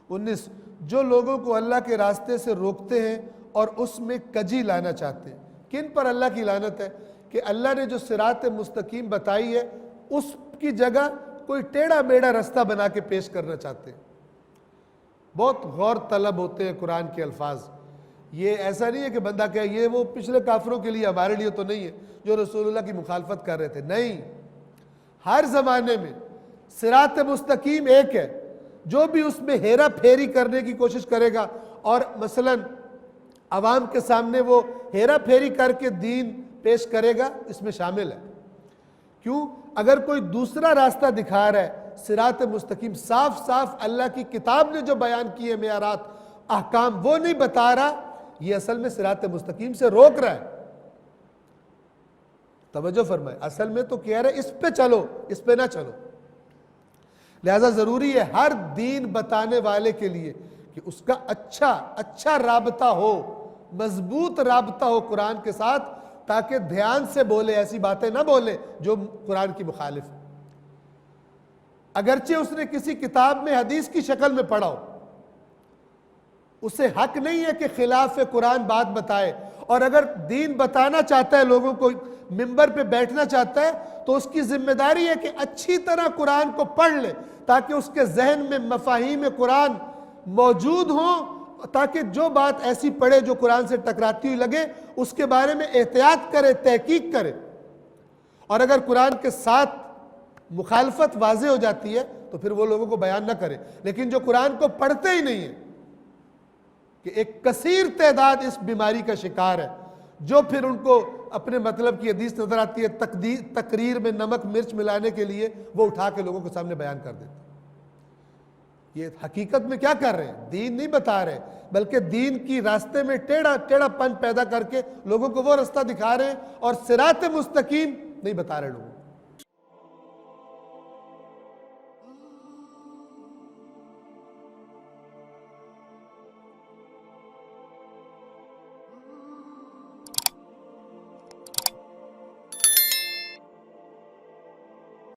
19 جو لوگوں کو اللہ کے راستے سے روکتے ہیں اور اس میں کجی لانا چاہتے ہیں. کن پر اللہ کی لعنت ہے؟ کہ اللہ نے جو صراط مستقیم بتائی ہے اس کی جگہ کوئی ٹیڑھا میڑھا رستہ بنا کے پیش کرنا چاہتے ہیں. بہت غور طلب ہوتے ہیں قرآن کے الفاظ. یہ ایسا نہیں ہے کہ بندہ کہے یہ وہ پچھلے کافروں کے لیے ہمارے لیے تو نہیں ہے جو رسول اللہ کی مخالفت کر رہے تھے. نہیں، ہر زمانے میں صراط مستقیم ایک ہے. جو بھی اس میں ہیرا پھیری کرنے کی کوشش کرے گا اور مثلا عوام کے سامنے وہ ہیرا پھیری کر کے دین پیش کرے گا، اس میں شامل ہے. کیوں؟ اگر کوئی دوسرا راستہ دکھا رہا ہے صراط مستقیم، صاف صاف اللہ کی کتاب نے جو بیان کیے معیارات احکام وہ نہیں بتا رہا، یہ اصل میں صراط مستقیم سے روک رہا ہے. توجہ فرمائے، اصل میں تو کہہ رہے اس پہ چلو، اس پہ نہ چلو. لہذا ضروری ہے ہر دین بتانے والے کے لیے کہ اس کا اچھا رابطہ ہو، مضبوط رابطہ ہو قرآن کے ساتھ، تاکہ دھیان سے بولے، ایسی باتیں نہ بولے جو قرآن کی مخالف ہے. اگرچہ اس نے کسی کتاب میں حدیث کی شکل میں پڑھا ہو، اسے حق نہیں ہے کہ خلاف قرآن بات بتائے. اور اگر دین بتانا چاہتا ہے، لوگوں کو ممبر پہ بیٹھنا چاہتا ہے، تو اس کی ذمہ داری ہے کہ اچھی طرح قرآن کو پڑھ لے، تاکہ اس کے ذہن میں مفاہیم قرآن موجود ہوں، تاکہ جو بات ایسی پڑھے جو قرآن سے ٹکراتی ہوئی لگے اس کے بارے میں احتیاط کرے، تحقیق کرے. اور اگر قرآن کے ساتھ مخالفت واضح ہو جاتی ہے تو پھر وہ لوگوں کو بیان نہ کرے. لیکن جو قرآن کو پڑھتے ہی نہیں ہیں، کہ ایک کثیر تعداد اس بیماری کا شکار ہے، جو پھر ان کو اپنے مطلب کی حدیث نظر آتی ہے، تقریر میں نمک مرچ ملانے کے لیے وہ اٹھا کے لوگوں کے سامنے بیان کر دیتے. یہ حقیقت میں کیا کر رہے ہیں؟ دین نہیں بتا رہے، بلکہ دین کی راستے میں ٹیڑھا پن پیدا کر کے لوگوں کو وہ راستہ دکھا رہے ہیں اور صراط مستقیم نہیں بتا رہے لوگوں.